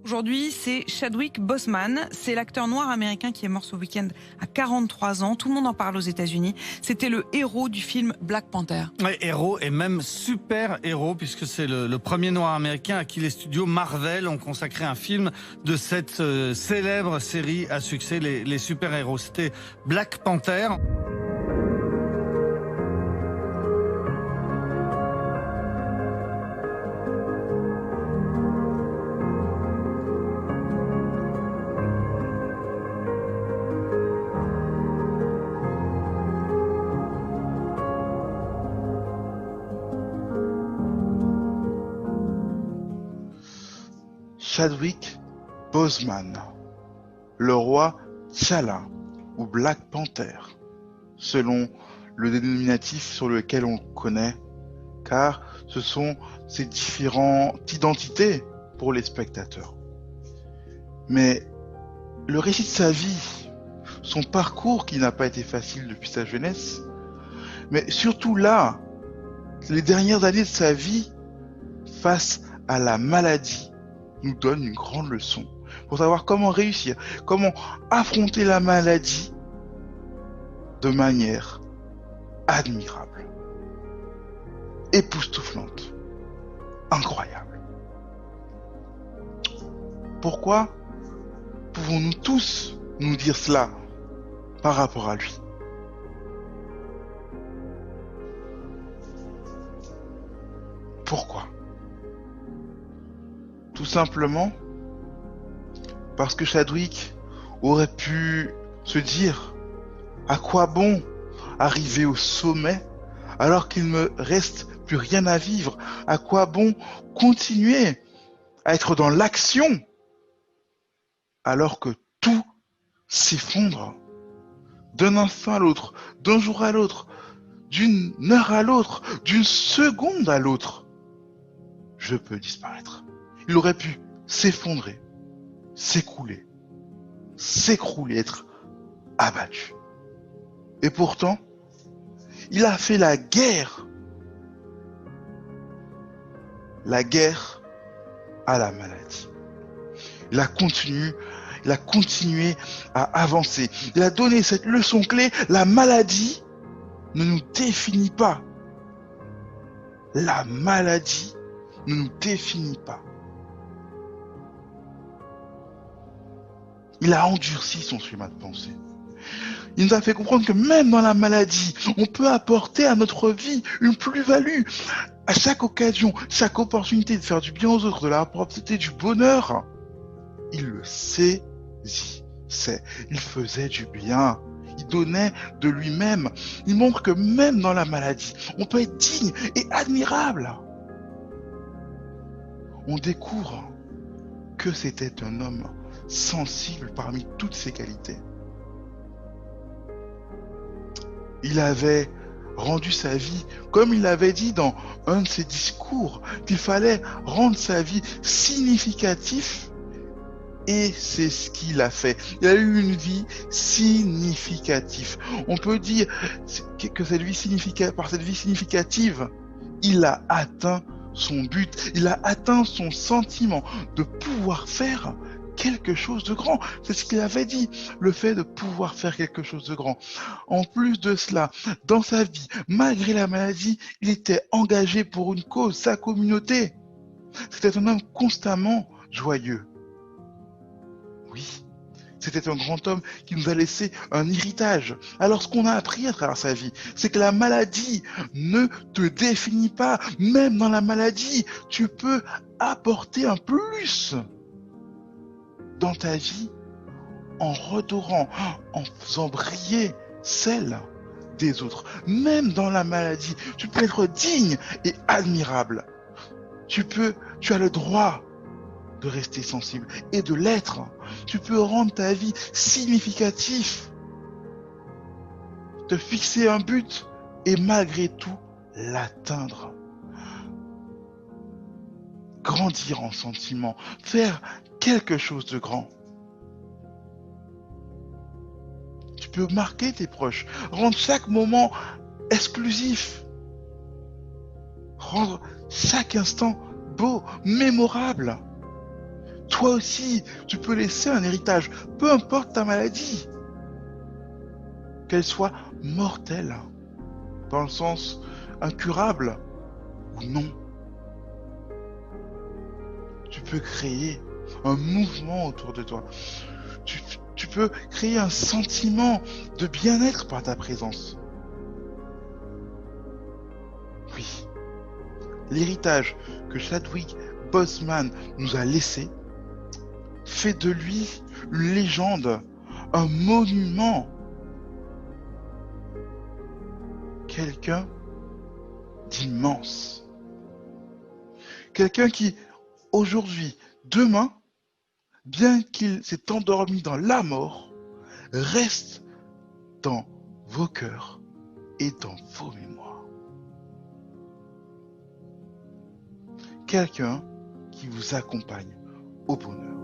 Aujourd'hui, c'est Chadwick Boseman. C'est l'acteur noir américain qui est mort ce week-end à 43 ans. Tout le monde en parle aux États-Unis. C'était le héros du film Black Panther. Ouais, héros et même super héros, puisque c'est le premier noir américain à qui les studios Marvel ont consacré un film de cette célèbre série à succès, les super héros. C'était Black Panther. Chadwick Boseman, le roi T'Challa ou Black Panther, selon le dénominatif sur lequel on le connaît, car ce sont ces différentes identités pour les spectateurs. Mais le récit de sa vie, son parcours qui n'a pas été facile depuis sa jeunesse, mais surtout là, les dernières années de sa vie face à la maladie, nous donne une grande leçon pour savoir comment réussir, comment affronter la maladie de manière admirable, époustouflante, incroyable. Pourquoi pouvons-nous tous nous dire cela par rapport à lui ? Pourquoi ? Tout simplement parce que Chadwick aurait pu se dire à quoi bon arriver au sommet alors qu'il ne me reste plus rien à vivre, à quoi bon continuer à être dans l'action alors que tout s'effondre d'un instant à l'autre, d'un jour à l'autre, d'une heure à l'autre, d'une seconde à l'autre. Je peux disparaître. Il aurait pu s'effondrer, s'écrouler, être abattu. Et pourtant, il a fait la guerre à la maladie. Il a continué à avancer. Il a donné cette leçon clé, la maladie ne nous définit pas. La maladie ne nous définit pas. Il a endurci son schéma de pensée. Il nous a fait comprendre que même dans la maladie, on peut apporter à notre vie une plus-value. À chaque occasion, chaque opportunité de faire du bien aux autres, de la propreté, du bonheur, il le saisissait. Il faisait du bien. Il donnait de lui-même. Il montre que même dans la maladie, on peut être digne et admirable. On découvre que c'était un homme sensible parmi toutes ses qualités. Il avait rendu sa vie, comme il l'avait dit dans un de ses discours, qu'il fallait rendre sa vie significative, et c'est ce qu'il a fait. Il a eu une vie significative. On peut dire que par cette vie significative, il a atteint son but, il a atteint son sentiment de pouvoir faire quelque chose de grand. C'est ce qu'il avait dit, le fait de pouvoir faire quelque chose de grand. En plus de cela, dans sa vie, malgré la maladie, il était engagé pour une cause, sa communauté. C'était un homme constamment joyeux. Oui, c'était un grand homme qui nous a laissé un héritage. Alors ce qu'on a appris à travers sa vie, c'est que la maladie ne te définit pas. Même dans la maladie, tu peux apporter un plus dans ta vie en redorant, en faisant briller celle des autres. Même dans la maladie, tu peux être digne et admirable. Tu as le droit de rester sensible et de l'être. Tu peux rendre ta vie significative, te fixer un but et malgré tout l'atteindre. Grandir en sentiment, faire quelque chose de grand. Tu peux marquer tes proches, rendre chaque moment exclusif, rendre chaque instant beau, mémorable. toi aussi, tu peux laisser un héritage, peu importe ta maladie, qu'elle soit mortelle, dans le sens incurable ou non. Tu peux créer un mouvement autour de toi. Tu peux créer un sentiment de bien-être par ta présence. Oui, l'héritage que Chadwick Boseman nous a laissé fait de lui une légende, un monument, quelqu'un d'immense. Quelqu'un qui, aujourd'hui, demain, bien qu'il s'est endormi dans la mort, reste dans vos cœurs et dans vos mémoires. Quelqu'un qui vous accompagne au bonheur.